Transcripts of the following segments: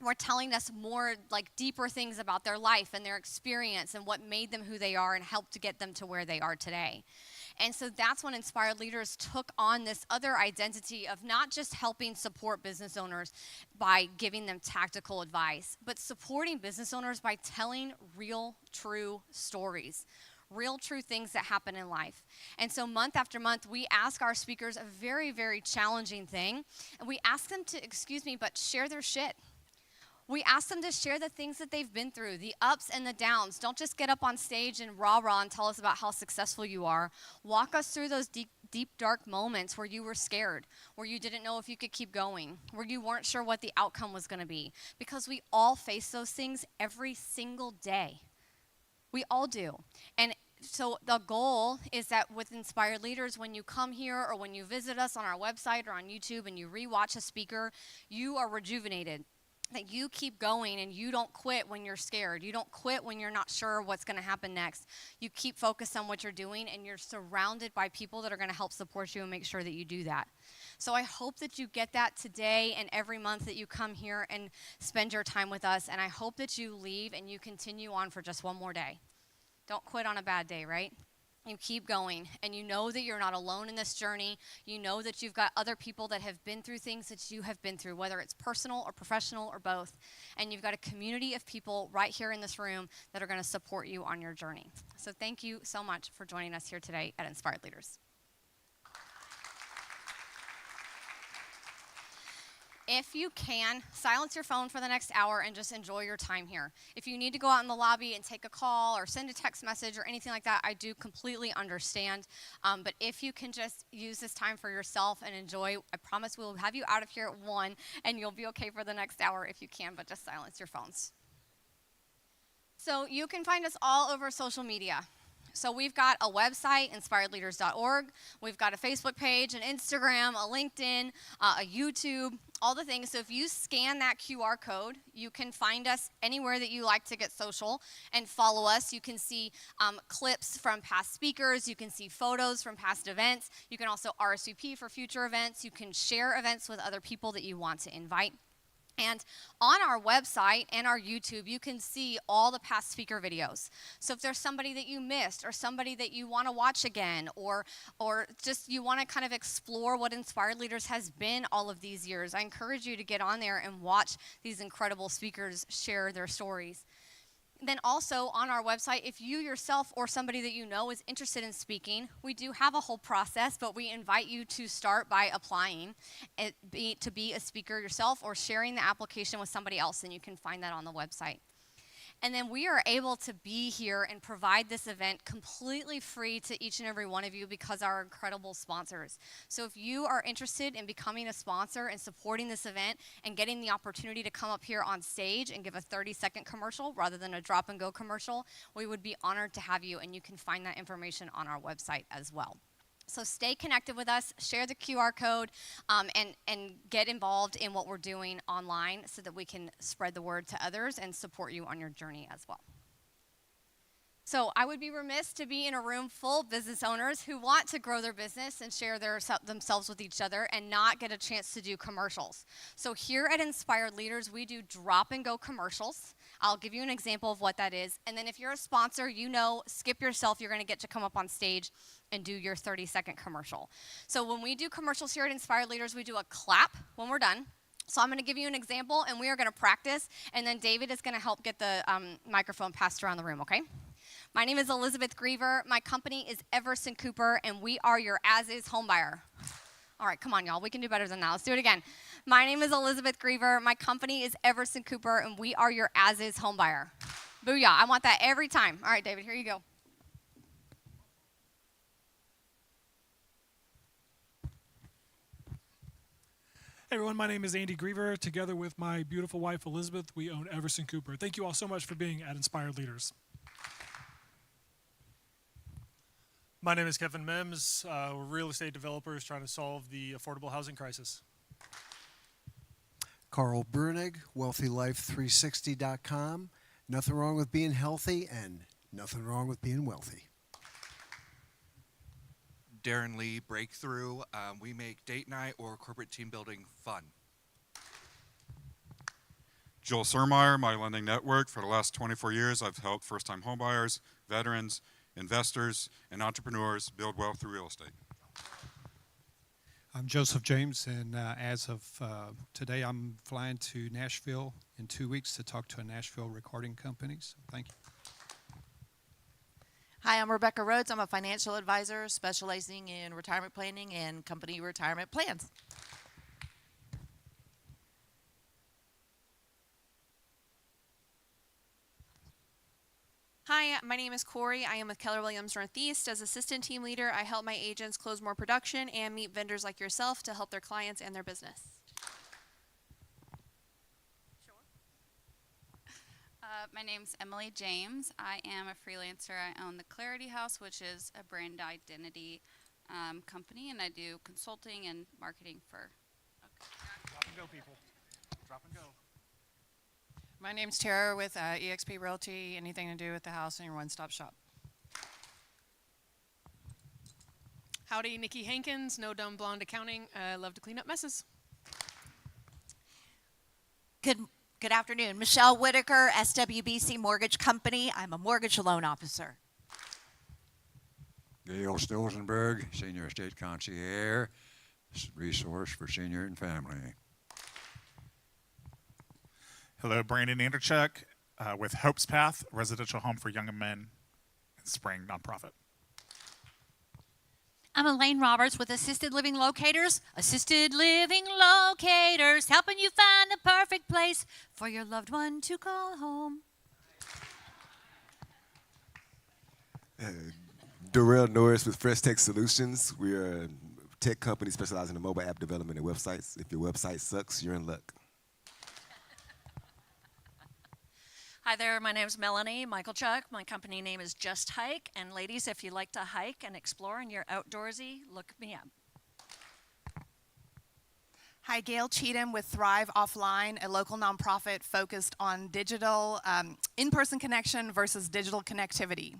were telling us more like deeper things about their life and their experience and what made them who they are and helped to get them to where they are today. And so that's when Inspired Leaders took on this other identity of not just helping support business owners by giving them tactical advice, but supporting business owners by telling real, true stories. Real, true things that happen in life. And so, month after month, we ask our speakers a very, very challenging thing. And we ask them to, but share their shit. We ask them to share the things that they've been through, the ups and the downs. Don't just get up on stage and rah-rah and tell us about how successful you are. Walk us through those deep, dark moments where you were scared, where you didn't know if you could keep going, where you weren't sure what the outcome was going to be. Because we all face those things every single day. We all do. And so the goal is that with Inspired Leaders, when you come here or when you visit us on our website or on YouTube and you rewatch a speaker, you are rejuvenated. That you keep going and you don't quit when you're scared. You don't quit when you're not sure what's going to happen next. You keep focused on what you're doing, and you're surrounded by people that are going to help support you and make sure that you do that. So I hope that you get that today and every month that you come here and spend your time with us. And I hope that you leave and you continue on for just one more day. Don't quit on a bad day, right? You keep going, and you know that you're not alone in this journey. You know that you've got other people that have been through things that you have been through, whether it's personal or professional or both. And you've got a community of people right here in this room that are going to support you on your journey. So thank you so much for joining us here today at Inspired Leaders. If you can, silence your phone for the next hour and just enjoy your time here. If you need to go out in the lobby and take a call or send a text message or anything like that, I do completely understand. But if you can just use this time for yourself and enjoy, I promise we'll have you out of here at 1, and you'll be okay for the next hour if you can, but just silence your phones. So you can find us all over social media. So we've got a website, inspiredleaders.org. We've got a Facebook page, an Instagram, a LinkedIn, a YouTube, all the things. So if you scan that QR code, you can find us anywhere that you like to get social and follow us. You can see clips from past speakers. You can see photos from past events. You can also RSVP for future events. You can share events with other people that you want to invite. And on our website and our YouTube, you can see all the past speaker videos. So if there's somebody that you missed or somebody that you want to watch again, or just you want to kind of explore what Inspired Leaders has been all of these years, I encourage you to get on there and watch these incredible speakers share their stories. Then also on our website, if you yourself or somebody that you know is interested in speaking, we do have a whole process, but we invite you to start by applying to be a speaker yourself or sharing the application with somebody else, and you can find that on the website. And then we are able to be here and provide this event completely free to each and every one of you because of our incredible sponsors. So if you are interested in becoming a sponsor and supporting this event and getting the opportunity to come up here on stage and give a 30-second commercial rather than a drop-and-go commercial, we would be honored to have you, and you can find that information on our website as well. So stay connected with us, share the QR code, and get involved in what we're doing online so that we can spread the word to others and support you on your journey as well. So I would be remiss to be in a room full of business owners who want to grow their business and share themselves with each other and not get a chance to do commercials. So here at Inspired Leaders, we do drop-and-go commercials. I'll give you an example of what that is. And then if you're a sponsor, you know, skip yourself, you're going to get to come up on stage and do your 30-second commercial. So when we do commercials here at Inspired Leaders, we do a clap when we're done. So I'm going to give you an example, and we are going to practice, and then David is going to help get the microphone passed around the room, okay? My name is Elizabeth Griever. My company is Everson Cooper, and we are your as-is homebuyer. All right, come on, y'all. We can do better than that. Let's do it again. My name is Elizabeth Griever. My company is Everson Cooper, and we are your as-is homebuyer. Booyah. I want that every time. All right, David, here you go. Hey everyone, my name is Andy Griever. Together with my beautiful wife Elizabeth, we own Everson Cooper. Thank you all so much for being at Inspired Leaders. My name is Kevin Mims. We're real estate developers trying to solve the affordable housing crisis. Carl Brunig, WealthyLife360.com. Nothing wrong with being healthy and nothing wrong with being wealthy. Darren Lee, Breakthrough. We make date night or corporate team building fun. Joel Surmeyer, My Lending Network. For the last 24 years, I've helped first-time homebuyers, veterans, investors, and entrepreneurs build wealth through real estate. I'm Joseph James, and as of today, I'm flying to Nashville in 2 weeks to talk to a Nashville recording company. So thank you. Hi, I'm Rebecca Rhodes. I'm a financial advisor specializing in retirement planning and company retirement plans. Hi, my name is Corey. I am with Keller Williams Northeast. As assistant team leader, I help my agents close more production and meet vendors like yourself to help their clients and their business. My name's Emily James. I am a freelancer. I own the Clarity House, which is a brand identity company, and I do consulting and marketing for. Drop and go, people. Drop and go. My name's Tara with eXp Realty, anything to do with the house and your one-stop shop. Howdy, Nikki Hankins, No Dumb Blonde Accounting. I love to clean up messes. Good afternoon. Michelle Whitaker, SWBC Mortgage Company. I'm a mortgage loan officer. Gail Stolzenberg, Senior Estate Concierge, resource for senior and family. Hello, Brandon Anderchuk with Hope's Path, residential home for young men and spring nonprofit. I'm Elaine Roberts with Assisted Living Locators. Assisted Living Locators, helping you find the perfect place for your loved one to call home. Darrell Norris with Fresh Tech Solutions. We are a tech company specializing in mobile app development and websites. If your website sucks, you're in luck. Hi there, my name is Melanie Michaelchuk. My company name is Just Hike. And ladies, if you like to hike and explore and you're outdoorsy, look me up. Hi, Gail Cheatham with Thrive Offline, a local nonprofit focused on digital in-person connection versus digital connectivity.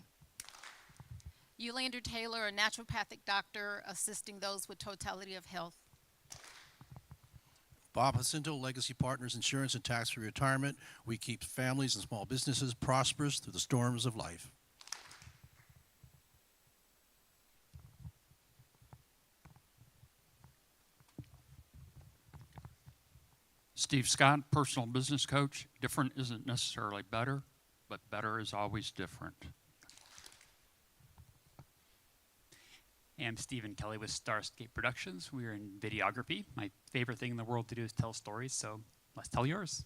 Yulander Taylor, a naturopathic doctor assisting those with totality of health. Bob Jacinto, Legacy Partners Insurance and Tax-Free Retirement. We keep families and small businesses prosperous through the storms of life. Steve Scott, personal business coach. Different isn't necessarily better, but better is always different. I'm Stephen Kelly with Starscape Productions. We're in videography. My favorite thing in the world to do is tell stories, so let's tell yours.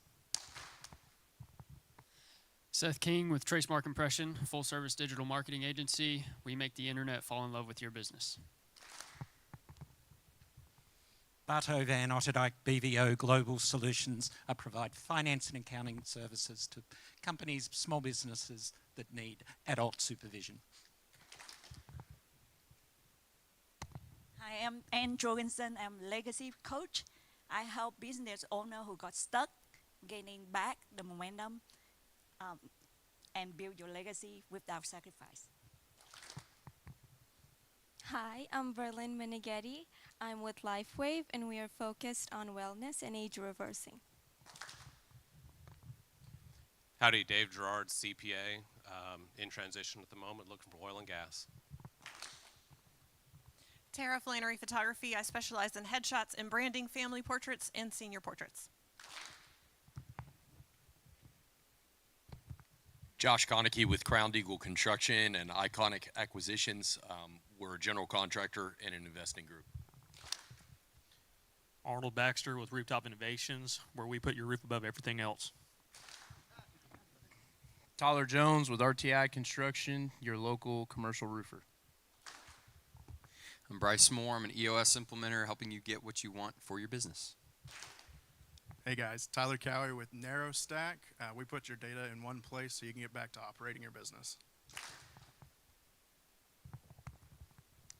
Seth King with Tracemark Impression, full-service digital marketing agency. We make the internet fall in love with your business. Bartow Van Otterdijk, BVO Global Solutions. I provide finance and accounting services to companies, small businesses that need adult supervision. I am Ann Jorgensen. I'm a legacy coach. I help business owners who got stuck gaining back the momentum and build your legacy without sacrifice. Hi, I'm Berlin Meneghetti. I'm with LifeWave, and we are focused on wellness and age reversing. Howdy, Dave Gerard, CPA, in transition at the moment, looking for oil and gas. Tara Flannery Photography. I specialize in headshots and branding, family portraits, and senior portraits. Josh Konecki with Crown Eagle Construction and Iconic Acquisitions. We're a general contractor and an investing group. Arnold Baxter with Rooftop Innovations, where we put your roof above everything else. Tyler Jones with RTI Construction, your local commercial roofer. I'm Bryce Moore. I'm an EOS implementer helping you get what you want for your business. Hey guys, Tyler Cowie with Narrow Stack. We put your data in one place so you can get back to operating your business.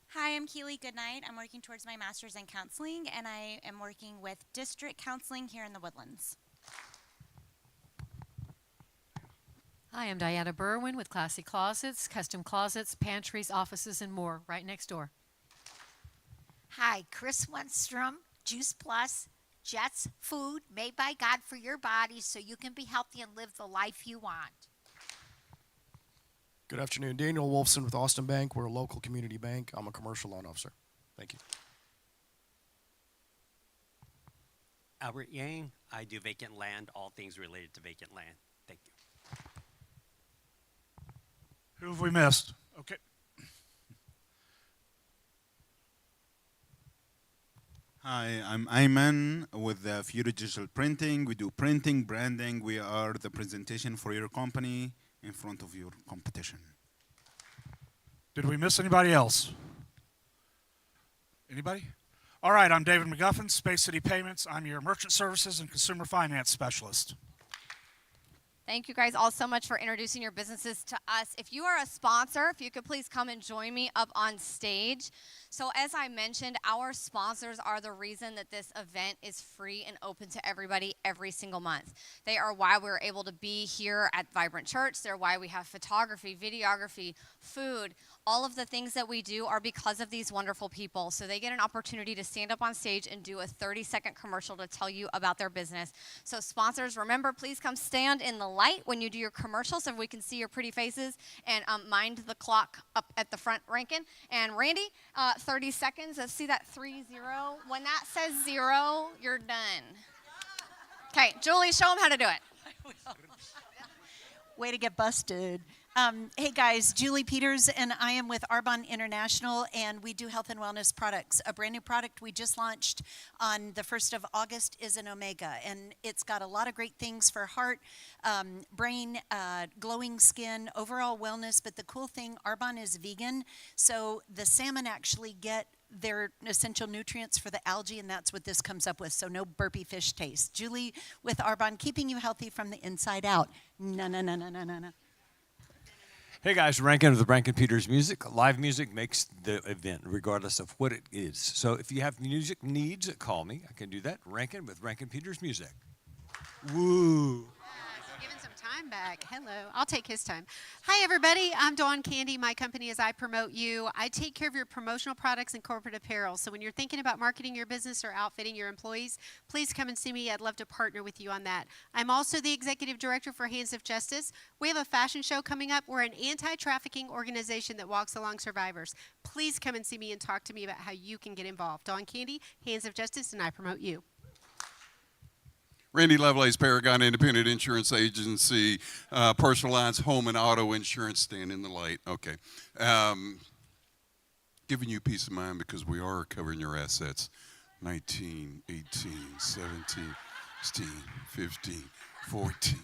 Hi, I'm Keely Goodnight. I'm working towards my master's in counseling, and I am working with district counseling here in the Woodlands. Hi, I'm Diana Berwin with Classy Closets, custom closets, pantries, offices, and more, right next door. Hi, Chris Wenstrom, Juice Plus, Jets food made by God for your body so you can be healthy and live the life you want. Good afternoon. Daniel Wolfson with Austin Bank. We're a local community bank. I'm a commercial loan officer. Thank you. Albert Yang. I do vacant land, all things related to vacant land. Thank you. Who have we missed? Okay. Hi, I'm Ayman with the Future Digital Printing. We do printing, branding. We are the presentation for your company in front of your competition. Did we miss anybody else? Anybody? All right, I'm David McGuffin, Space City Payments. I'm your merchant services and consumer finance specialist. Thank you guys all so much for introducing your businesses to us. If you are a sponsor, if you could please come and join me up on stage. So as I mentioned, our sponsors are the reason that this event is free and open to everybody every single month. They are why we're able to be here at Vibrant Church. They're why we have photography, videography, food. All of the things that we do are because of these wonderful people. So they get an opportunity to stand up on stage and do a 30-second commercial to tell you about their business. So sponsors, remember, please come stand in the light when you do your commercial so we can see your pretty faces, and mind the clock up at the front, Rankin. And Randy, 30 seconds. Let's see that 3-0. When that says 0, you're done. Okay, Julie, show them how to do it. Way to get busted. Hey guys, Julie Peters, and I am with Arbonne International, and we do health and wellness products. A brand new product we just launched on the 1st of August is an Omega, and it's got a lot of great things for heart, brain, glowing skin, overall wellness. But the cool thing, Arbonne is vegan, so the salmon actually get their essential nutrients for the algae, and that's what this comes up with, so no burpy fish taste. Julie with Arbonne, keeping you healthy from the inside out. No. Hey guys, Rankin of the Rankin Peters Music. Live music makes the event, regardless of what it is. So if you have music needs, call me. I can do that. Rankin with Rankin Peters Music. Woo. Giving some time back. Hello. I'll take his time. Hi, everybody. I'm Dawn Candy. My company is I Promote You. I take care of your promotional products and corporate apparel. So when you're thinking about marketing your business or outfitting your employees, please come and see me. I'd love to partner with you on that. I'm also the executive director for Hands of Justice. We have a fashion show coming up. We're an anti-trafficking organization that walks along survivors. Please come and see me and talk to me about how you can get involved. Dawn Candy, Hands of Justice, and I Promote You. Randy Lovelace, Paragon Independent Insurance Agency, personal lines, home and auto insurance, stand in the light. Okay. Giving you peace of mind because we are covering your assets. 19, 18, 17, 16, 15, 14,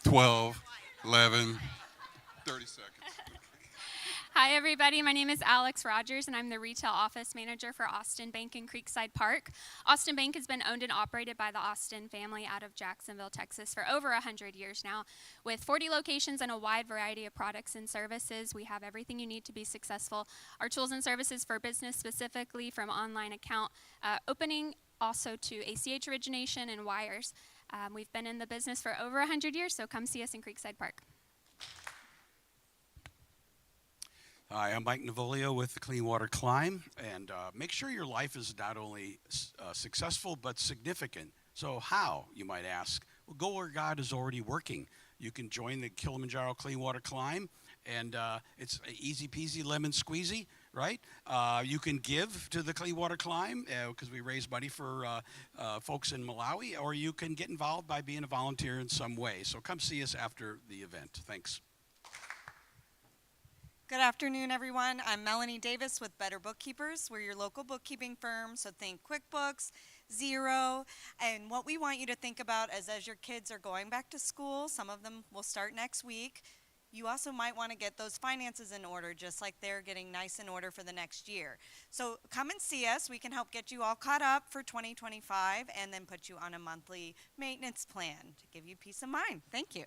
12, 11, 30 seconds. Hi, everybody. My name is Alex Rogers, and I'm the retail office manager for Austin Bank in Creekside Park. Austin Bank has been owned and operated by the Austin family out of Jacksonville, Texas, for over 100 years now. With 40 locations and a wide variety of products and services, we have everything you need to be successful. Our tools and services for business, specifically from online account opening, also to ACH origination and wires. We've been in the business for over 100 years, so come see us in Creekside Park. Hi, I'm Mike Navolio with the Clean Water Climb, and make sure your life is not only successful but significant. So how, you might ask? Well, go where God is already working. You can join the Kilimanjaro Clean Water Climb, and it's easy peasy lemon squeezy, right? You can give to the Clean Water Climb because we raise money for folks in Malawi, or you can get involved by being a volunteer in some way. So come see us after the event. Thanks. Good afternoon, everyone. I'm Melanie Davis with Better Bookkeepers. We're your local bookkeeping firm, so think QuickBooks, Xero, and what we want you to think about is as your kids are going back to school, some of them will start next week, you also might want to get those finances in order, just like they're getting nice in order for the next year. So come and see us. We can help get you all caught up for 2025 and then put you on a monthly maintenance plan to give you peace of mind. Thank you.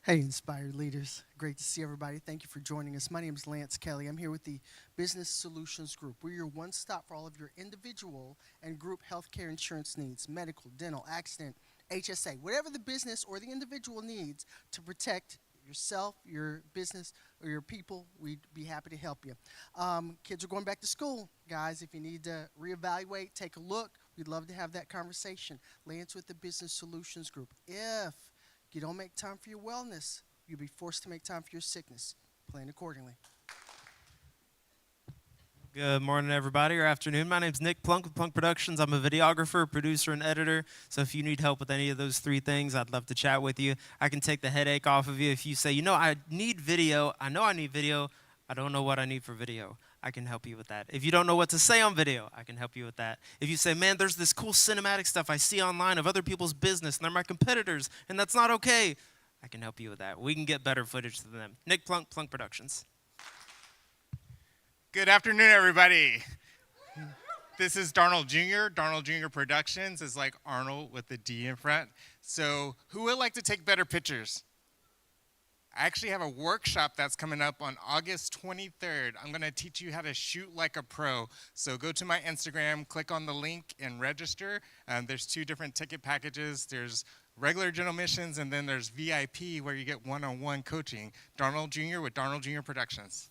Hey, inspired leaders. Great to see everybody. Thank you for joining us. My name is Lance Kelly. I'm here with the Business Solutions Group. We're your one-stop for all of your individual and group healthcare insurance needs, medical, dental, accident, HSA, whatever the business or the individual needs to protect yourself, your business, or your people, we'd be happy to help you. Kids are going back to school. Guys, if you need to reevaluate, take a look, we'd love to have that conversation. Lance with the Business Solutions Group. If you don't make time for your wellness, you'll be forced to make time for your sickness. Plan accordingly. Good morning, everybody, or afternoon. My name's Nick Plunk with Plunk Productions. I'm a videographer, producer, and editor. So if you need help with any of those three things, I'd love to chat with you. I can take the headache off of you. If you say, I need video, I know I need video, I don't know what I need for video, I can help you with that. If you don't know what to say on video, I can help you with that. If you say, man, there's this cool cinematic stuff I see online of other people's business, and they're my competitors, and that's not okay, I can help you with that. We can get better footage than them. Nick Plunk, Plunk Productions. Good afternoon, everybody. This is Darnold Jr. Darnold Jr. Productions is like Arnold with the D in front. So who would like to take better pictures? I actually have a workshop that's coming up on August 23rd. I'm going to teach you how to shoot like a pro. So go to my Instagram, click on the link, and register. There's 2 different ticket packages. There's regular general admissions, and then there's VIP where you get one-on-one coaching. Darnold Jr. with Darnold Jr. Productions.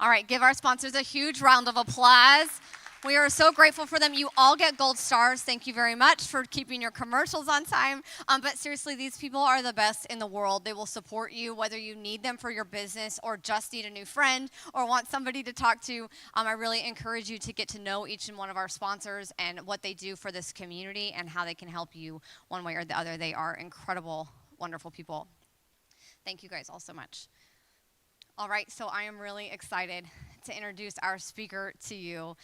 All right, give our sponsors a huge round of applause. We are so grateful for them. You all get gold stars. Thank you very much for keeping your commercials on time. But seriously, these people are the best in the world. They will support you whether you need them for your business or just need a new friend or want somebody to talk to. I really encourage you to get to know each and one of our sponsors and what they do for this community and how they can help you one way or the other. They are incredible, wonderful people. Thank you guys all so much. All right, so I am really excited to introduce our speaker to you.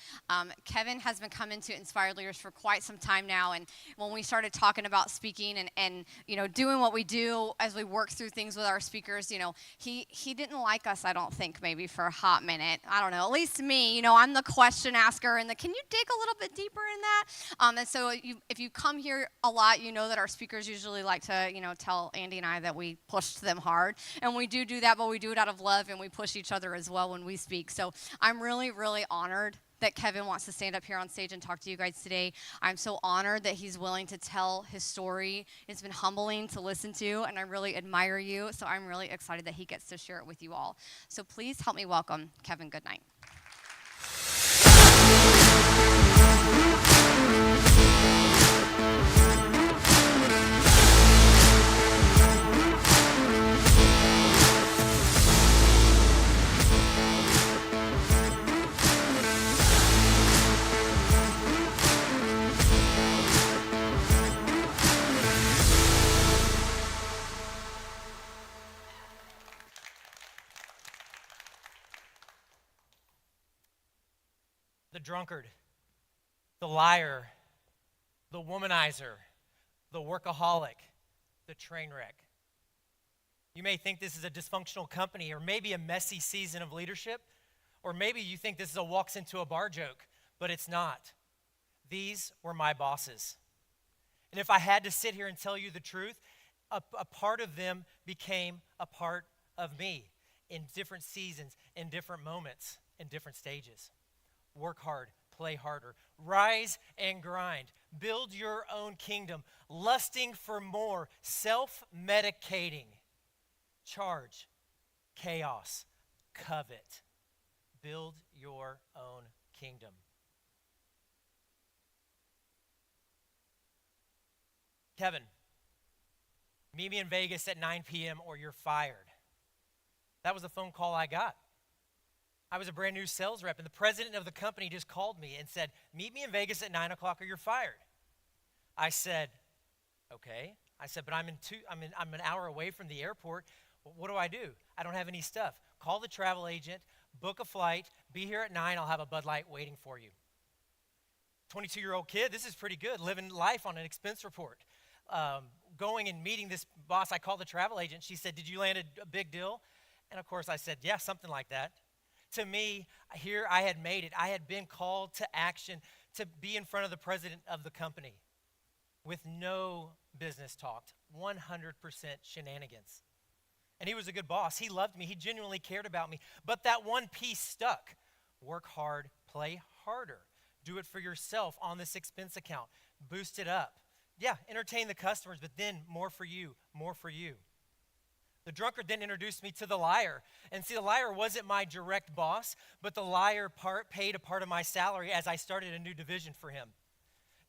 Kevin has been coming to Inspired Leaders for quite some time now, and when we started talking about speaking and doing what we do as we work through things with our speakers, he didn't like us, I don't think, maybe for a hot minute. I don't know, at least me, I'm the question asker and can you dig a little bit deeper in that? And so if you come here a lot, you know that our speakers usually like to, tell Andy and I that we pushed them hard, and we do that, but we do it out of love, and we push each other as well when we speak. So I'm really, really honored that Kevin wants to stand up here on stage and talk to you guys today. I'm so honored that he's willing to tell his story. It's been humbling to listen to, and I really admire you. So I'm really excited that he gets to share it with you all. So please help me welcome Kevin Goodnight. The drunkard, the liar, the womanizer, the workaholic, the train wreck. You may think this is a dysfunctional company or maybe a messy season of leadership, or maybe you think this is a walks into a bar joke, but it's not. These were my bosses. And if I had to sit here and tell you the truth, a part of them became a part of me in different seasons, in different moments, in different stages. Work hard, play harder, rise and grind, build your own kingdom, lusting for more, self-medicating, charge, chaos, covet, build your own kingdom. Kevin, meet me in Vegas at 9 p.m. or you're fired. That was the phone call I got. I was a brand new sales rep, and the president of the company just called me and said, meet me in Vegas at 9 o'clock or you're fired. I said, okay. I said, but I'm an hour away from the airport. What do? I don't have any stuff. Call the travel agent, book a flight, be here at 9. I'll have a Bud Light waiting for you. 22-year-old kid, this is pretty good, living life on an expense report. Going and meeting this boss, I called the travel agent. She said, did you land a big deal? And of course I said, yeah, something like that. To me, here I had made it. I had been called to action to be in front of the president of the company with no business talked, 100% shenanigans. And he was a good boss. He loved me. He genuinely cared about me. But that one piece stuck. Work hard, play harder. Do it for yourself on this expense account. Boost it up. Yeah, entertain the customers, but then more for you, more for you. The drunkard then introduced me to the liar. And see, the liar wasn't my direct boss, but the liar paid a part of my salary as I started a new division for him.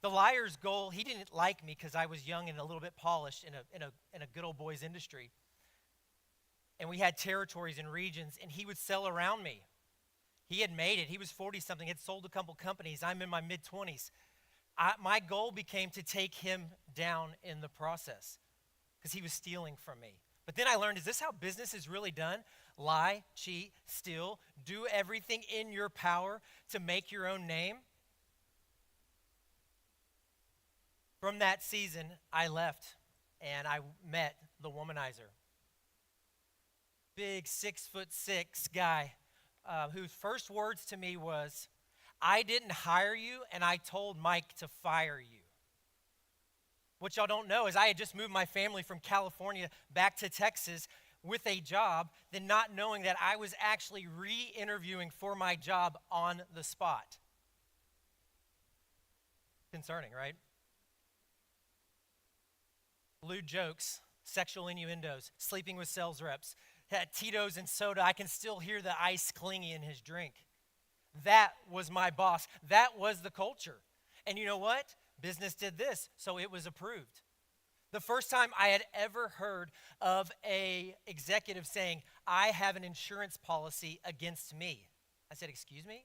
The liar's goal, he didn't like me because I was young and a little bit polished in a good old boys industry. And we had territories and regions, and he would sell around me. He had made it. He was 40-something, had sold a couple companies. I'm in my mid-20s. My goal became to take him down in the process because he was stealing from me. But then I learned, is this how business is really done? Lie, cheat, steal, do everything in your power to make your own name? From that season, I left and I met the womanizer. Big 6'6" guy whose first words to me was, I didn't hire you and I told Mike to fire you. What y'all don't know is I had just moved my family from California back to Texas with a job, then not knowing that I was actually re-interviewing for my job on the spot. Concerning, right? Lewd jokes, sexual innuendos, sleeping with sales reps, had Tito's and soda. I can still hear the ice clingy in his drink. That was my boss. That was the culture. And you know what? Business did this, so it was approved. The first time I had ever heard of a executive saying, I have an insurance policy against me. I said, excuse me?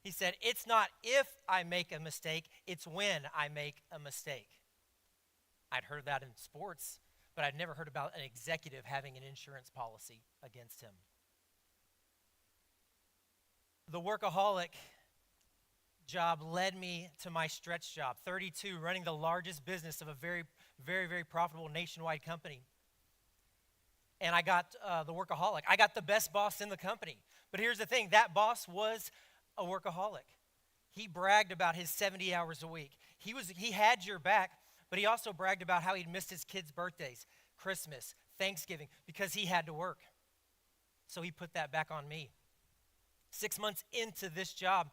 He said, it's not if I make a mistake, it's when I make a mistake. I'd heard that in sports, but I'd never heard about an executive having an insurance policy against him. The workaholic job led me to my stretch job, 32, running the largest business of a very, very, very profitable nationwide company. And I got the workaholic. I got the best boss in the company. But here's the thing, that boss was a workaholic. He bragged about his 70 hours a week. He had your back, but he also bragged about how he'd missed his kids' birthdays, Christmas, Thanksgiving, because he had to work. So he put that back on me. 6 months into this job,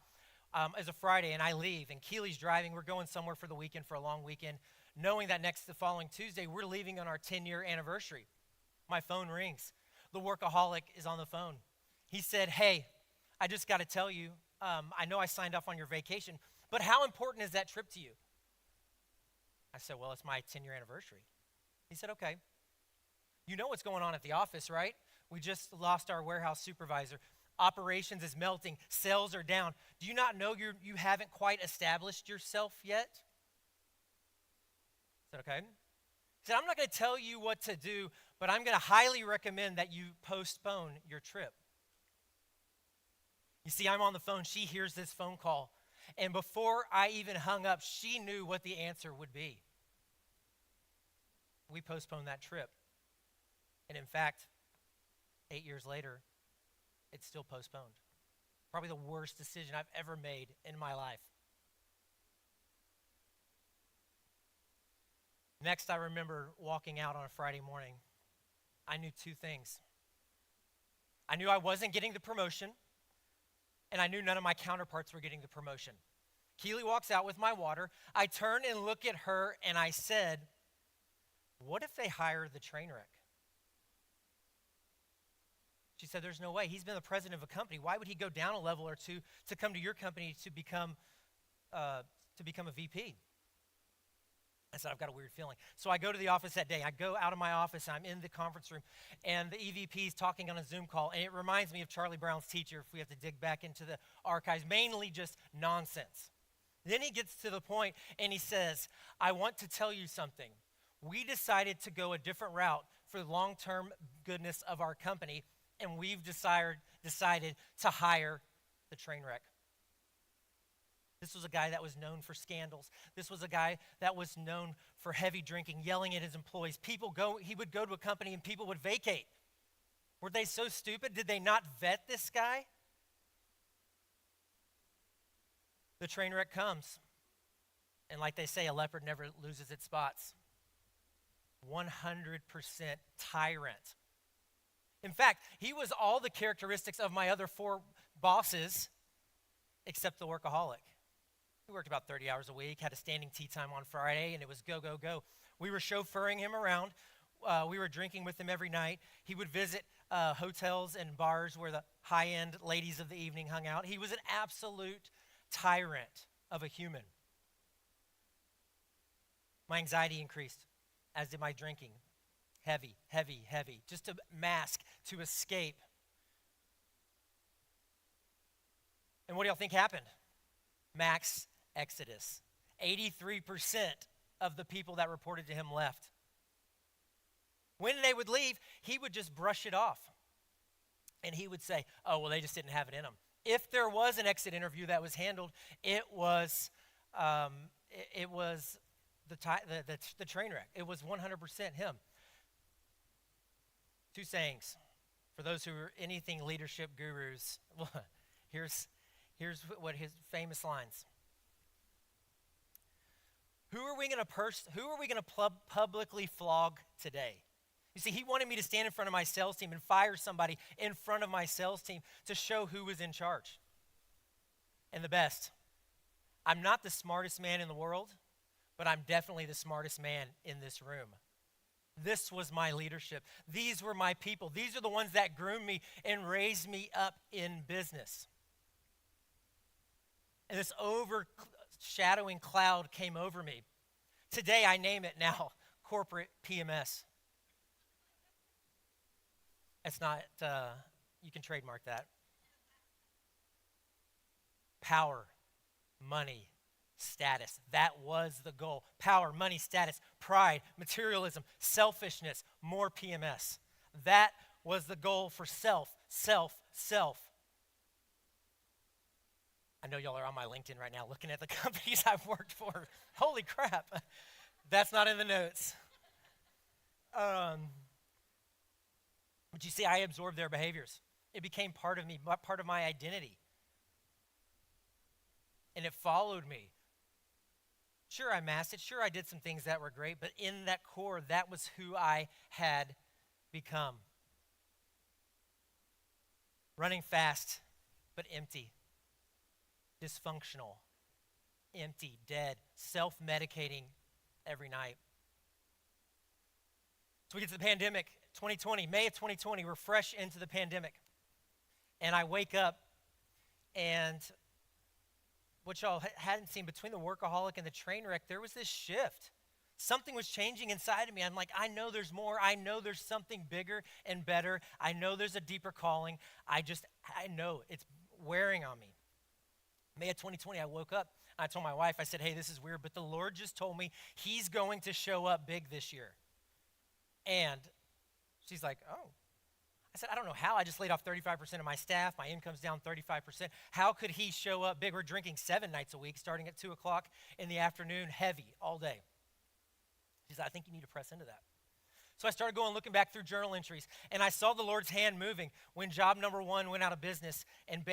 as a Friday, and I leave, and Keely's driving. We're going somewhere for the weekend, for a long weekend, knowing that the following Tuesday, we're leaving on our 10-year anniversary. My phone rings. The workaholic is on the phone. He said, hey, I just got to tell you, I know I signed off on your vacation, but how important is that trip to you? I said, well, it's my 10-year anniversary. He said, okay. You know what's going on at the office, right? We just lost our warehouse supervisor. Operations is melting. Sales are down. Do you not know you haven't quite established yourself yet? I said, okay. He said, I'm not going to tell you what to do, but I'm going to highly recommend that you postpone your trip. You see, I'm on the phone. She hears this phone call. And before I even hung up, she knew what the answer would be. We postponed that trip. And in fact, 8 years later, it's still postponed. Probably the worst decision I've ever made in my life. Next, I remember walking out on a Friday morning. I knew two things. I knew I wasn't getting the promotion, and I knew none of my counterparts were getting the promotion. Keely walks out with my water. I turn and look at her, and I said, what if they hire the train wreck? She said, there's no way. He's been the president of a company. Why would he go down a level or two to come to your company to become a VP? I said, I've got a weird feeling. So I go to the office that day. I go out of my office. I'm in the conference room, and the EVP is talking on a Zoom call, and it reminds me of Charlie Brown's teacher, if we have to dig back into the archives, mainly just nonsense. Then he gets to the point, and he says, I want to tell you something. We decided to go a different route for the long-term goodness of our company, and we've decided to hire the train wreck. This was a guy that was known for scandals. This was a guy that was known for heavy drinking, yelling at his employees. He would go to a company and people would vacate. Were they so stupid? Did they not vet this guy? The train wreck comes. And like they say, a leopard never loses its spots. 100% tyrant. In fact, he was all the characteristics of my other four bosses, except the workaholic. He worked about 30 hours a week, had a standing tea time on Friday, and it was go, go, go. We were chauffeuring him around. We were drinking with him every night. He would visit hotels and bars where the high-end ladies of the evening hung out. He was an absolute tyrant of a human. My anxiety increased, as did my drinking. Heavy, heavy, heavy. Just to mask, to escape. And what do y'all think happened? Max exodus. 83% of the people that reported to him left. When they would leave, he would just brush it off. And he would say, oh, well, they just didn't have it in them. If there was an exit interview that was handled, it was the train wreck. It was 100% him. Two sayings for those who are anything leadership gurus. Here's what his famous lines. Who are we going to publicly flog today? You see, he wanted me to stand in front of my sales team and fire somebody in front of my sales team to show who was in charge. And the best, I'm not the smartest man in the world, but I'm definitely the smartest man in this room. This was my leadership. These were my people. These are the ones that groomed me and raised me up in business. And this overshadowing cloud came over me. Today, I name it now corporate PMS. It's not, you can trademark that. Power, money, status. That was the goal. Power, money, status, pride, materialism, selfishness, more PMS. That was the goal for self. I know y'all are on my LinkedIn right now looking at the companies I've worked for. Holy crap. That's not in the notes. But you see, I absorbed their behaviors. It became part of me, part of my identity. And it followed me. Sure, I masked it. Sure, I did some things that were great. But in that core, that was who I had become. Running fast, but empty. Dysfunctional, empty, dead, self-medicating every night. So we get to the pandemic, 2020, May of 2020, we're fresh into the pandemic. And I wake up, and what y'all hadn't seen, between the workaholic and the train wreck, there was this shift. Something was changing inside of me. I'm like, I know there's more. I know there's something bigger and better. I know there's a deeper calling. I know it's wearing on me. May of 2020, I woke up. I told my wife, I said, hey, this is weird, but the Lord just told me he's going to show up big this year. And she's like, oh. I said, I don't know how. I just laid off 35% of my staff. My income's down 35%. How could he show up big? We're drinking 7 nights a week, starting at 2 o'clock in the afternoon, heavy, all day. She said, I think you need to press into that. So I started looking back through journal entries, and I saw the Lord's hand moving when job number 1 went out of business, and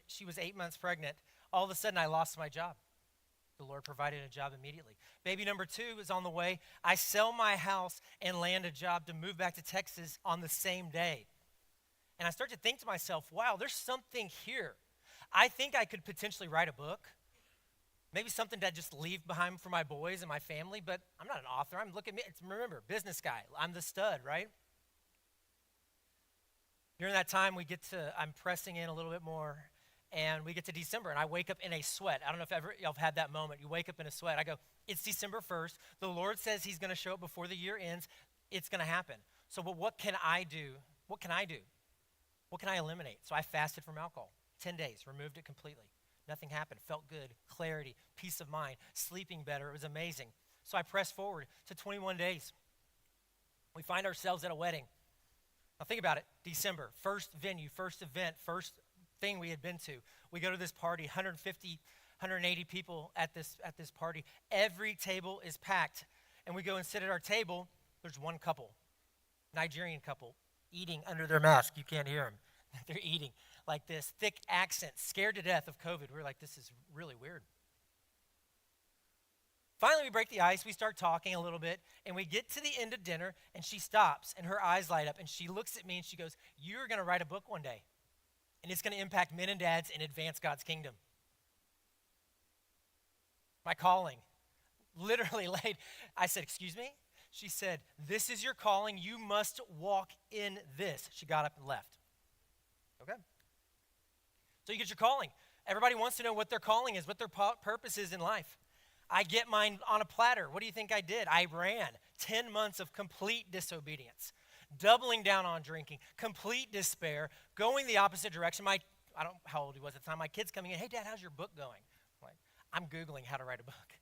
she was 8 months pregnant. All of a sudden, I lost my job. The Lord provided a job immediately. Baby number 2 is on the way. I sell my house and land a job to move back to Texas on the same day. And I start to think to myself, wow, there's something here. I think I could potentially write a book. Maybe something to just leave behind for my boys and my family, but I'm not an author. Remember, business guy. I'm the stud, right? During that time, I'm pressing in a little bit more, and we get to December, and I wake up in a sweat. I don't know if y'all have had that moment. You wake up in a sweat. I go, it's December 1st. The Lord says he's going to show up before the year ends. It's going to happen. So, but what can I do? What can I do? What can I eliminate? So I fasted from alcohol. 10 days, removed it completely. Nothing happened. Felt good, clarity, peace of mind, sleeping better. It was amazing. So I pressed forward to 21 days. We find ourselves at a wedding. Now think about it. December, first venue, first event, first thing we had been to. We go to this party, 150, 180 people at this party. Every table is packed. And we go and sit at our table. There's one couple, Nigerian couple, eating under their mask. You can't hear them. They're eating like this, thick accent, scared to death of COVID. We're like, this is really weird. Finally, we break the ice. We start talking a little bit, and we get to the end of dinner, and she stops, and her eyes light up, and she looks at me, and she goes, you're going to write a book one day, and it's going to impact men and dads and advance God's kingdom. My calling, literally laid. I said, excuse me? She said, "This is your calling. You must walk in this." She got up and left. Okay. So you get your calling. Everybody wants to know what their calling is, what their purpose is in life. I get mine on a platter. What do you think I did? I ran 10 months of complete disobedience, doubling down on drinking, complete despair, going the opposite direction. I don't know how old he was at the time. My kid's coming in, "Hey, Dad, how's your book going?" I'm like, I'm Googling how to write a book.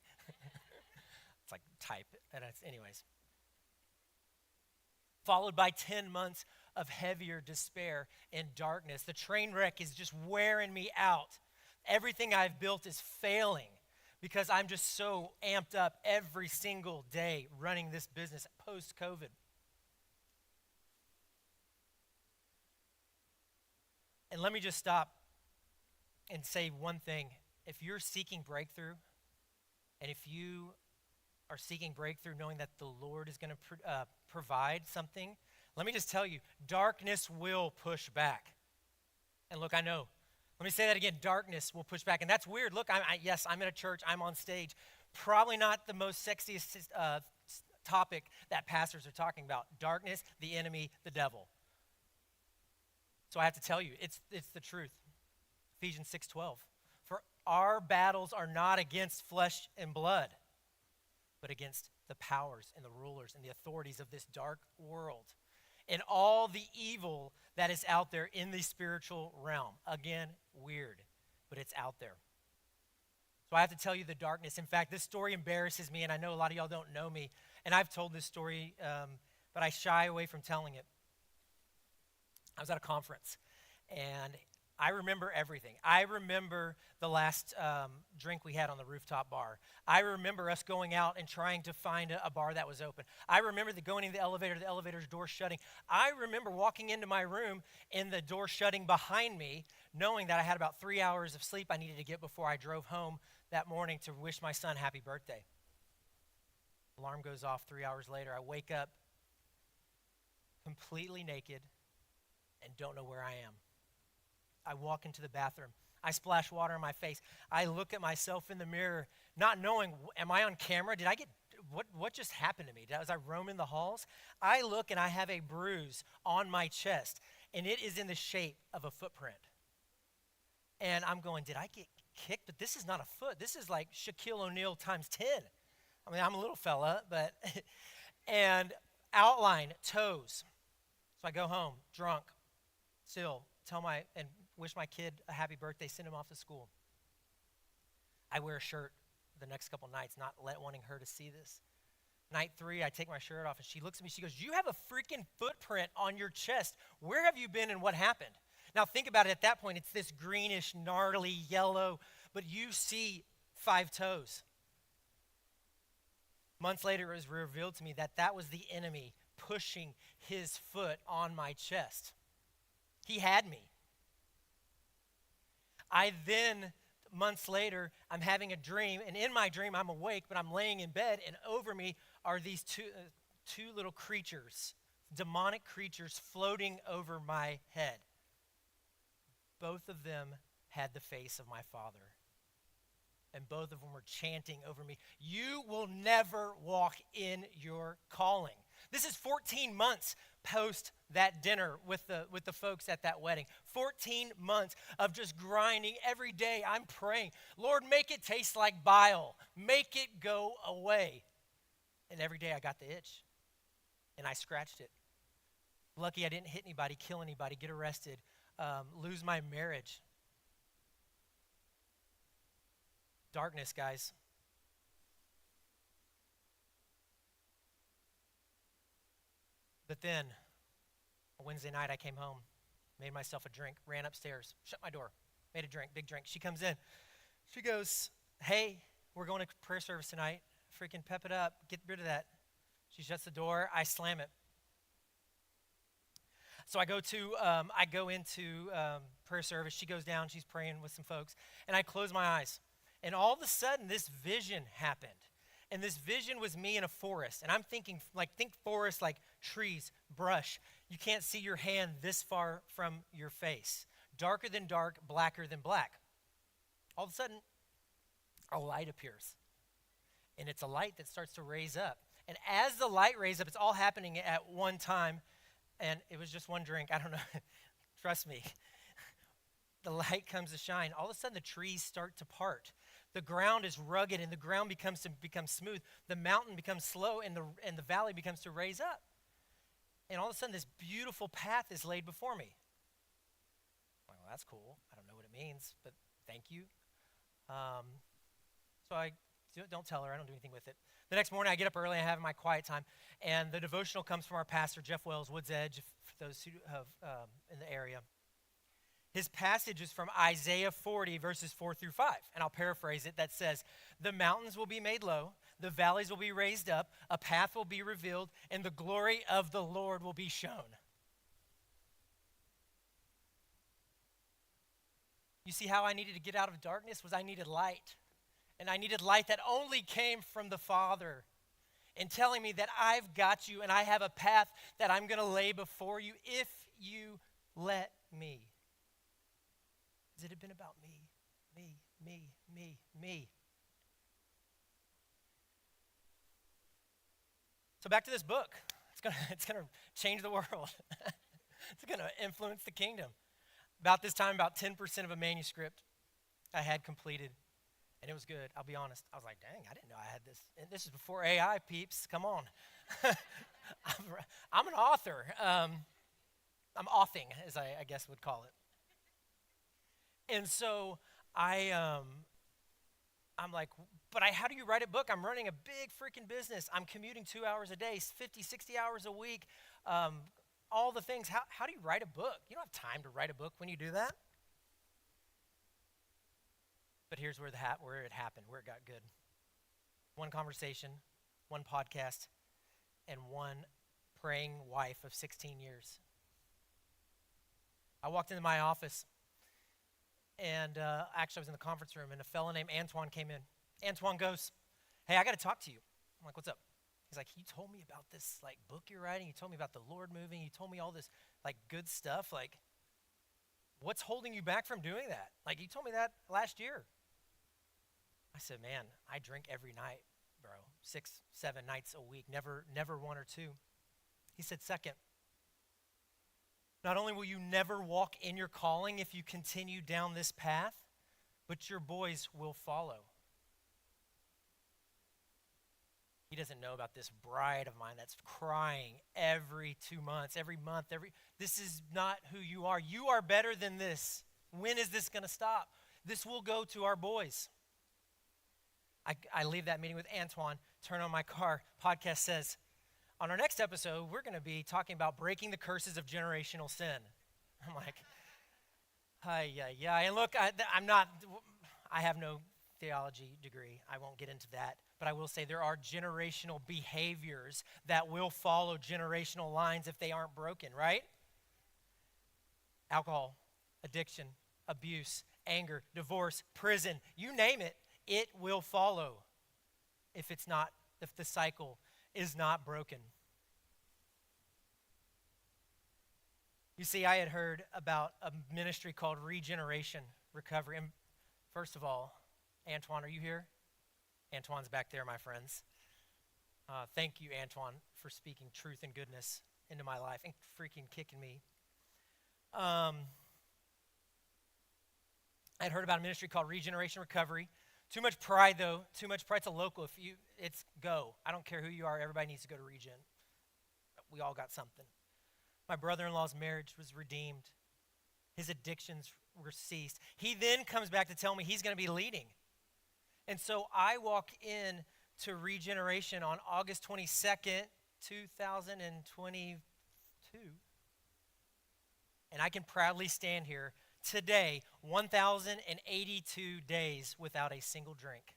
It's like type. Anyways. Followed by 10 months of heavier despair and darkness. The train wreck is just wearing me out. Everything I've built is failing because I'm just so amped up every single day running this business post-COVID. And let me just stop and say one thing. If you're seeking breakthrough, and if you are seeking breakthrough knowing that the Lord is going to provide something, let me just tell you, darkness will push back. And look, I know. Let me say that again. Darkness will push back. And that's weird. Look, yes, I'm in a church. I'm on stage. Probably not the most sexiest topic that pastors are talking about. Darkness, the enemy, the devil. So I have to tell you, it's the truth. Ephesians 6:12. For our battles are not against flesh and blood, but against the powers and the rulers and the authorities of this dark world and all the evil that is out there in the spiritual realm. Again, weird, but it's out there. So I have to tell you the darkness. In fact, this story embarrasses me, and I know a lot of y'all don't know me, and I've told this story, but I shy away from telling it. I was at a conference, and I remember everything. I remember the last drink we had on the rooftop bar. I remember us going out and trying to find a bar that was open. I remember going in the elevator's door shutting. I remember walking into my room and the door shutting behind me, knowing that I had about 3 hours of sleep I needed to get before I drove home that morning to wish my son happy birthday. Alarm goes off 3 hours later. I wake up completely naked and don't know where I am. I walk into the bathroom. I splash water on my face. I look at myself in the mirror, not knowing, am I on camera? What just happened to me? As I roam in the halls, I look and I have a bruise on my chest, and it is in the shape of a footprint. And I'm going, did I get kicked? But this is not a foot. This is like Shaquille O'Neal times 10. I mean, I'm a little fella, but, and outline, toes. So I go home, drunk, still, and wish my kid a happy birthday, send him off to school. I wear a shirt the next couple nights, not wanting her to see this. Night 3, I take my shirt off, and she looks at me, she goes, "You have a freaking footprint on your chest. Where have you been and what happened?" Now think about it, at that point, it's this greenish, gnarly yellow, but you see 5 toes. Months later, it was revealed to me that that was the enemy pushing his foot on my chest. He had me. I then, months later, I'm having a dream, and in my dream, I'm awake, but I'm laying in bed, and over me are these two little creatures, demonic creatures floating over my head. Both of them had the face of my father, and both of them were chanting over me, "You will never walk in your calling." This is 14 months post that dinner with the folks at that wedding. 14 months of just grinding every day. I'm praying, "Lord, make it taste like bile. Make it go away." And every day I got the itch, and I scratched it. Lucky I didn't hit anybody, kill anybody, get arrested, lose my marriage. Darkness, guys. But then, a Wednesday night, I came home, made myself a drink, ran upstairs, shut my door, made a drink, big drink. She comes in. She goes, "Hey, we're going to prayer service tonight. Freaking pep it up. Get rid of that." She shuts the door. I slam it. So I go into prayer service. She goes down. She's praying with some folks. And I close my eyes. And all of a sudden, this vision happened. And this vision was me in a forest. And I'm thinking, think forest like trees, brush. You can't see your hand this far from your face. Darker than dark, blacker than black. All of a sudden, a light appears. And it's a light that starts to raise up. And as the light raised up, it's all happening at one time. And it was just one drink. I don't know. Trust me. The light comes to shine. All of a sudden, the trees start to part. The ground is rugged, and the ground becomes smooth. The mountain becomes slow, and the valley begins to raise up. And all of a sudden, this beautiful path is laid before me. Well, that's cool. I don't know what it means, but thank you. So I don't tell her. I don't do anything with it. The next morning, I get up early. I have my quiet time, and the devotional comes from our pastor, Jeff Wells, Woods Edge, for those who have in the area. His passage is from Isaiah 40, verses 4 through 5, and I'll paraphrase it. That says, "The mountains will be made low, the valleys will be raised up, a path will be revealed, and the glory of the Lord will be shown." You see how I needed to get out of darkness was I needed light. And I needed light that only came from the Father and telling me that I've got you and I have a path that I'm going to lay before you if you let me. Has it been about me, me? So back to this book. It's gonna change the world. It's gonna influence the kingdom. About this time, about 10% of a manuscript I had completed, and it was good. I'll be honest. I was like, dang, I didn't know I had this. And this is before AI, peeps. Come on. I'm an author. I'm authing, as I guess would call it. And so I'm like, but how do you write a book? I'm running a big freaking business. I'm commuting 2 hours a day, 50, 60 hours a week, all the things. How do you write a book? You don't have time to write a book when you do that. But here's where it happened, where it got good. One conversation, one podcast, and one praying wife of 16 years. I walked into my office, and actually I was in the conference room, and a fellow named Antoine came in. Antoine goes, "Hey, I got to talk to you." I'm like, "What's up?" He's like, "You told me about this book you're writing. You told me about the Lord moving. You told me all this good stuff. What's holding you back from doing that? You told me that last year." I said, "Man, I drink every night, bro. 6, 7 nights a week, never 1 or 2. He said, "Second, not only will you never walk in your calling if you continue down this path, but your boys will follow." He doesn't know about this bride of mine that's crying every 2 months, every month, this is not who you are. You are better than this. When is this going to stop? This will go to our boys. I leave that meeting with Antoine, turn on my car. Podcast says, on our next episode, we're going to be talking about breaking the curses of generational sin. I'm like, yeah. And look, I have no theology degree. I won't get into that. But I will say there are generational behaviors that will follow generational lines if they aren't broken, right? Alcohol, addiction, abuse, anger, divorce, prison, you name it, it will follow if the cycle is not broken. You see, I had heard about a ministry called Regeneration Recovery. And first of all, Antoine, are you here? Antoine's back there, my friends. Thank you, Antoine, for speaking truth and goodness into my life and freaking kicking me. I'd heard about a ministry called Regeneration Recovery. Too much pride, though. Too much pride. It's a local. It's go. I don't care who you are. Everybody needs to go to Regen. We all got something. My brother-in-law's marriage was redeemed. His addictions were ceased. He then comes back to tell me he's going to be leading. And so I walk in to Regeneration on August 22nd, 2022. And I can proudly stand here today, 1,082 days without a single drink.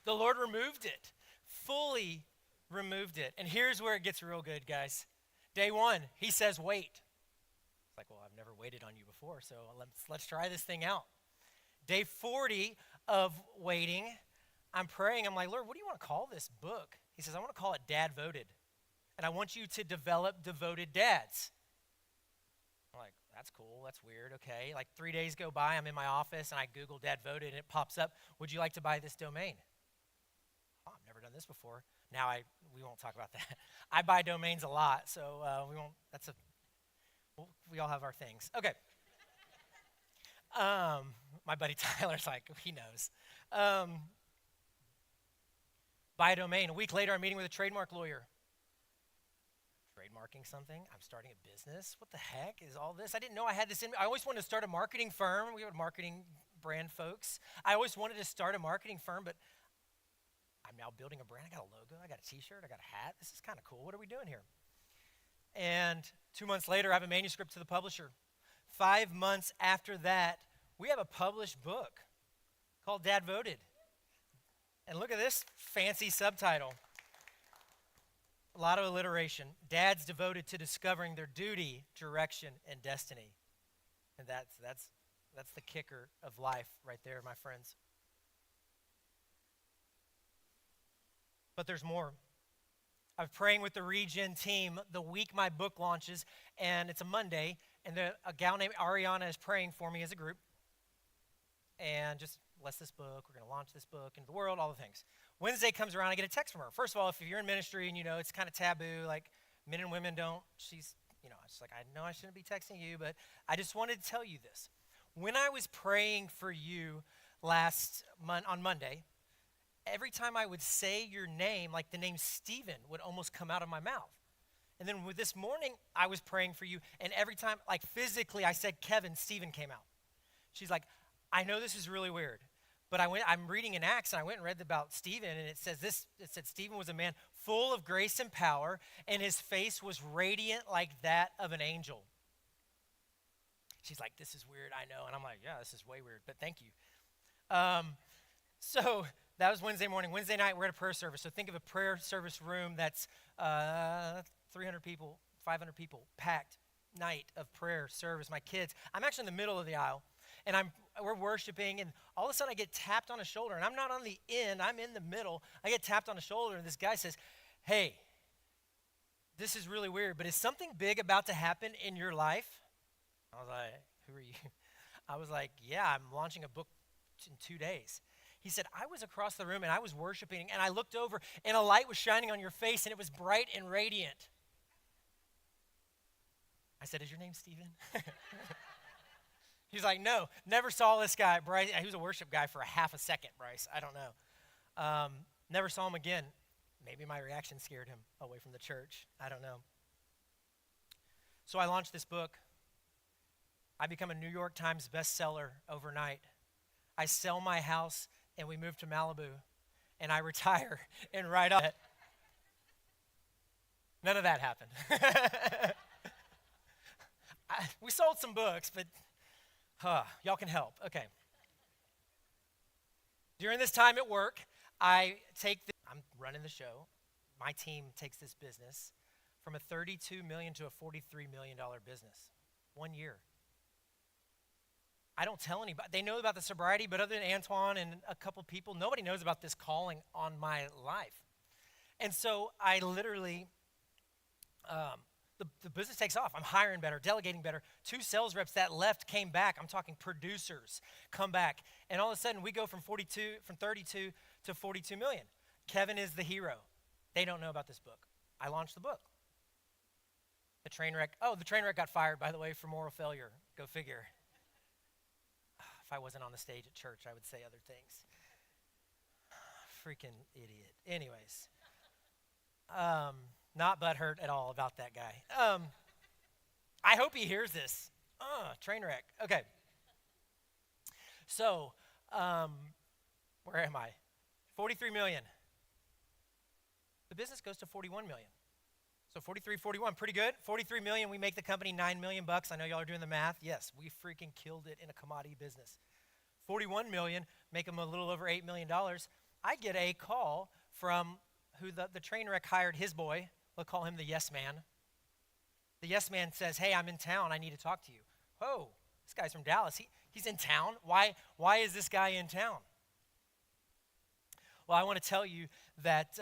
The Lord removed it, fully removed it. And here's where it gets real good, guys. Day 1, he says, wait. It's like, well, I've never waited on you before, so let's try this thing out. Day 40 of waiting, I'm praying. I'm like, Lord, what do you want to call this book? He says, I want to call it Dad Voted. And I want you to develop devoted dads. I'm like, That's cool. That's weird. Okay. Like 3 days go by, I'm in my office and I Google Dad voted and it pops up. Would you like to buy this domain? Oh, I've never done this before. Now we won't talk about that. I buy domains a lot, so we won't. We all have our things. Okay. My buddy Tyler's like, he knows. Buy a domain. A week later, I'm meeting with a trademark lawyer. Trademarking something? I'm starting a business? What the heck is all this? I didn't know I had this in me. I always wanted to start a marketing firm. We were marketing brand folks. I always wanted to start a marketing firm, but I'm now building a brand. I got a logo. I got a t-shirt. I got a hat. This is kind of cool. What are we doing here? And 2 months later, I have a manuscript to the publisher. 5 months after that, we have a published book called Dad Voted. And look at this fancy subtitle. A lot of alliteration. Dads devoted to discovering their duty, direction, and destiny. And that's the kicker of life right there, my friends. But there's more. I'm praying with the Regen team the week my book launches, and it's a Monday, and a gal named Ariana is praying for me as a group. And just bless this book. We're going to launch this book into the world, all the things. Wednesday comes around, I get a text from her. First of all, if you're in ministry and you know it's kind of taboo, like men and women don't, she's, it's like, I know I shouldn't be texting you, but I just wanted to tell you this. When I was praying for you on Monday, every time I would say your name, like the name Stephen would almost come out of my mouth. And then with this morning, I was praying for you, and every time, like physically, I said Kevin, Stephen came out. She's like, I know this is really weird, but I'm reading in Acts, and I went and read about Stephen, and it said Stephen was a man full of grace and power, and his face was radiant like that of an angel. She's like, this is weird, I know. And I'm like, yeah, this is way weird, but thank you. So that was Wednesday morning. Wednesday night, we're at a prayer service. So think of a prayer service room that's 300 people, 500 people, packed night of prayer service. My kids, I'm actually in the middle of the aisle, and we're worshiping, and all of a sudden I get tapped on the shoulder, and I'm not on the end, I'm in the middle. I get tapped on the shoulder, and this guy says, hey, this is really weird, but is something big about to happen in your life? I was like, who are you? I was like, yeah, I'm launching a book in 2 days. He said, I was across the room and I was worshiping and I looked over and a light was shining on your face and it was bright and radiant. I said, is your name Stephen? He's like, no, never saw this guy. Bryce, he was a worship guy for a half a second, Bryce. I don't know. Never saw him again. Maybe my reaction scared him away from the church. I don't know. So I launched this book. I become a New York Times bestseller overnight. I sell my house and we move to Malibu, and I retire and write up. None of that happened. We sold some books, but y'all can help. Okay. During this time at work, I'm running the show. My team takes this business from a $32 million to a $43 million business. 1 year. I don't tell anybody. They know about the sobriety, but other than Antoine and a couple people, nobody knows about this calling on my life. And so I literally, the business takes off. I'm hiring better, delegating better. 2 sales reps that left came back. I'm talking producers come back. And all of a sudden, we go from 32 to 42 million. Kevin is the hero. They don't know about this book. I launched the book. The train wreck got fired, by the way, for moral failure. Go figure. If I wasn't on the stage at church, I would say other things. Freaking idiot. Anyways, not butthurt at all about that guy. I hope he hears this. Train wreck. Okay. So, where am I? 43 million. The business goes to 41 million. So 43, 41, pretty good. 43 million, we make the company $9 million bucks. I know y'all are doing the math. Yes, we freaking killed it in a commodity business. 41 million, make them a little over $8 million. I get a call from who the train wreck hired his boy. We'll call him the yes man. The yes man says, hey, I'm in town. I need to talk to you. Oh, this guy's from Dallas. He's in town. Why is this guy in town? Well, I want to tell you that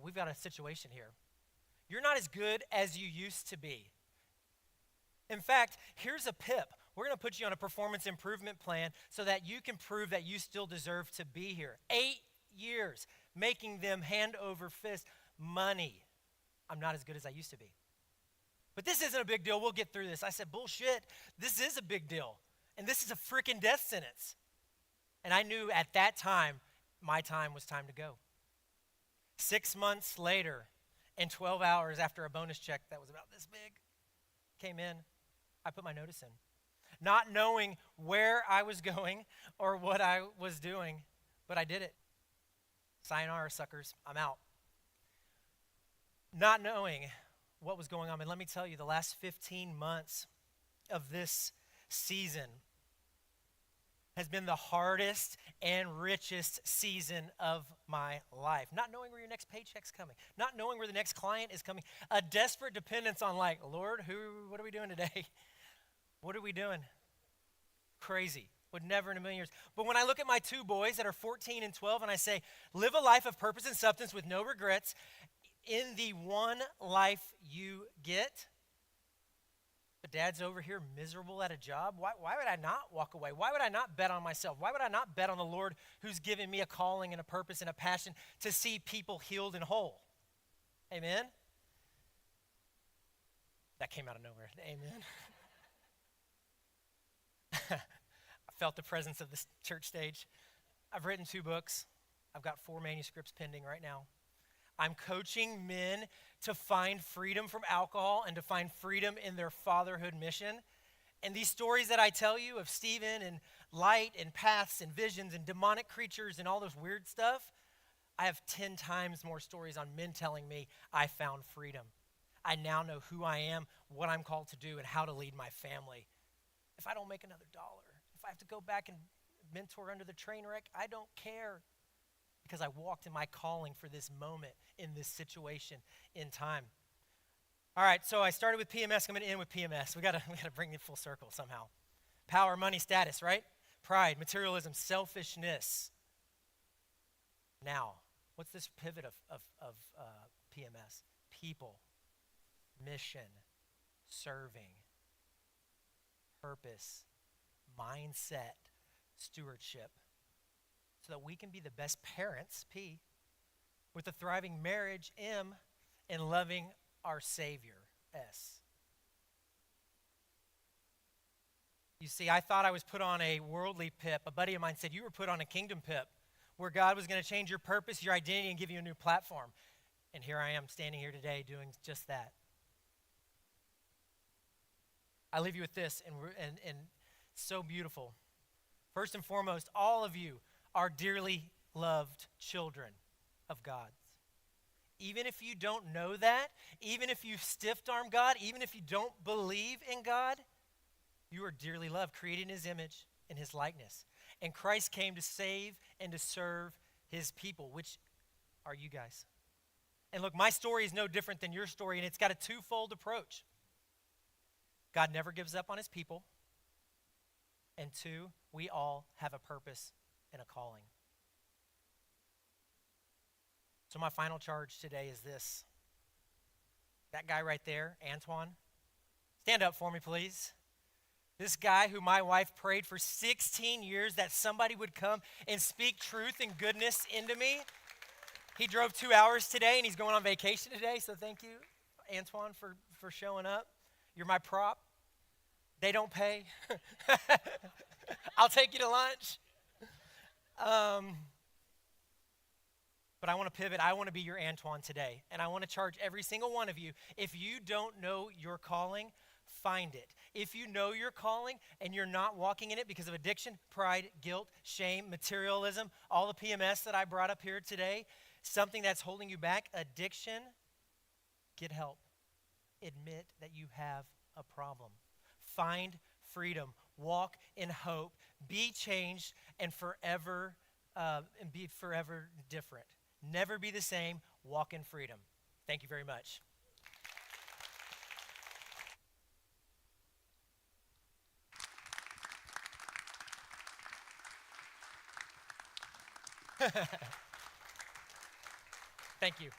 we've got a situation here. You're not as good as you used to be. In fact, here's a PIP. We're going to put you on a performance improvement plan so that you can prove that you still deserve to be here. 8 years, making them hand over fist money. I'm not as good as I used to be. But this isn't a big deal. We'll get through this. I said, bullshit. This is a big deal. And this is a freaking death sentence. And I knew at that time, my time was time to go. 6 months later, and 12 hours after a bonus check that was about this big came in, I put my notice in. Not knowing where I was going or what I was doing, but I did it. Sayonara, suckers. I'm out. Not knowing what was going on. And let me tell you, the last 15 months of this season has been the hardest and richest season of my life. Not knowing where your next paycheck's coming, not knowing where the next client is coming, a desperate dependence on, like, Lord, what are we doing today? What are we doing? Crazy. Would never in a million years. But when I look at my 2 boys that are 14 and 12 and I say, live a life of purpose and substance with no regrets in the one life you get, but dad's over here miserable at a job, why would I not walk away? Why would I not bet on myself? Why would I not bet on the Lord who's given me a calling and a purpose and a passion to see people healed and whole? Amen? That came out of nowhere. Amen. I felt the presence of this church stage. I've written 2 books. I've got 4 manuscripts pending right now. I'm coaching men to find freedom from alcohol and to find freedom in their fatherhood mission. And these stories that I tell you of Stephen and light and paths and visions and demonic creatures and all this weird stuff, I have 10 times more stories on men telling me I found freedom. I now know who I am, what I'm called to do, and how to lead my family. If I don't make another dollar, if I have to go back and mentor under the train wreck, I don't care, because I walked in my calling for this moment in this situation in time. All right, so I started with PMS. I'm going to end with PMS. We got to bring it full circle somehow. Power, money, status, right? Pride, materialism, selfishness. Now, what's this pivot of PMS? People, mission, serving, purpose, mindset, stewardship, so that we can be the best parents, P, with a thriving marriage, M, and loving our Savior, S. You see, I thought I was put on a worldly PIP. A buddy of mine said, you were put on a kingdom PIP, where God was going to change your purpose, your identity, and give you a new platform. And here I am standing here today doing just that. I leave you with this, and so beautiful. First and foremost, all of you are dearly loved children of God. Even if you don't know that, even if you've stiff-armed God, even if you don't believe in God, you are dearly loved, created in his image, in his likeness. And Christ came to save and to serve his people, which are you guys. And look, my story is no different than your story, and it's got a 2-fold approach. God never gives up on his people. And 2, we all have a purpose and a calling. So my final charge today is this. That guy right there, Antoine, stand up for me, please. This guy who my wife prayed for 16 years that somebody would come and speak truth and goodness into me. He drove 2 hours today, and he's going on vacation today, so thank you, Antoine, for showing up. You're my prop. They don't pay. I'll take you to lunch. But I want to pivot. I want to be your Antoine today. And I want to charge every single one of you. If you don't know your calling, find it. If you know your calling and you're not walking in it because of addiction, pride, guilt, shame, materialism, all the PMS that I brought up here today, something that's holding you back, addiction, get help. Admit that you have a problem. Find freedom. Walk in hope. Be changed and be forever different. Never be the same. Walk in freedom. Thank you very much. Thank you.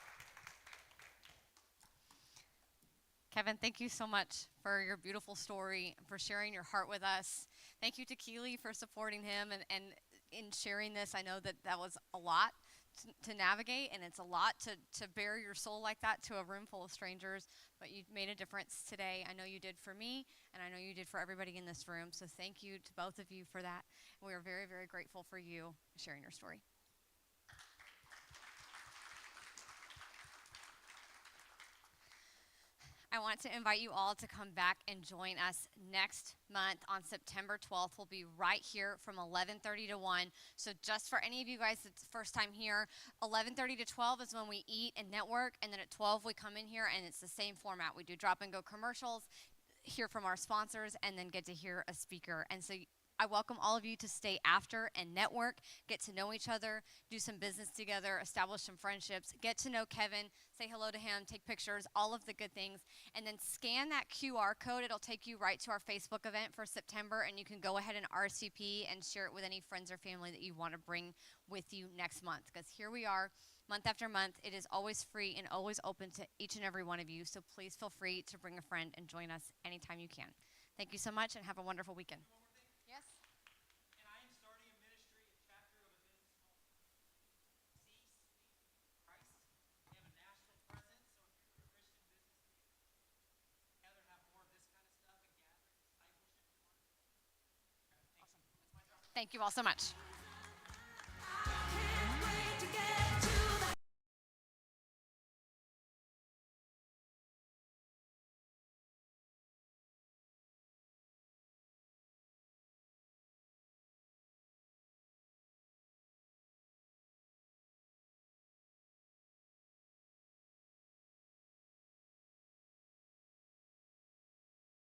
Kevin, thank you so much for your beautiful story, for sharing your heart with us. Thank you to Keely for supporting him and in sharing this. I know that that was a lot to navigate, and it's a lot to bare your soul like that to a room full of strangers, but you made a difference today. I know you did for me, and I know you did for everybody in this room, so thank you to both of you for that. We are very, very grateful for you sharing your story. I want to invite you all to come back and join us next month on September 12th. We'll be right here from 11:30 to 1. So just for any of you guys that's first time here, 11:30 to 12 is when we eat and network, and then at 12 we come in here and it's the same format. We do drop and go commercials, hear from our sponsors, and then get to hear a speaker. And so I welcome all of you to stay after and network, get to know each other, do some business together, establish some friendships, get to know Kevin, say hello to him, take pictures, all of the good things, and then scan that QR code. It'll take you right to our Facebook event for September, and you can go ahead and RSVP and share it with any friends or family that you want to bring with you next month, because here we are, month after month. It is always free and always open to each and every one of you, so please feel free to bring a friend and join us anytime you can. Thank you so much, and have a wonderful weekend. Yes? And I am starting a ministry, a chapter of a business called See, Speak, Christ. We have a national presence, so if you're a Christian business leader, together have more of this kind of stuff and gather discipleship. Thank you all so much.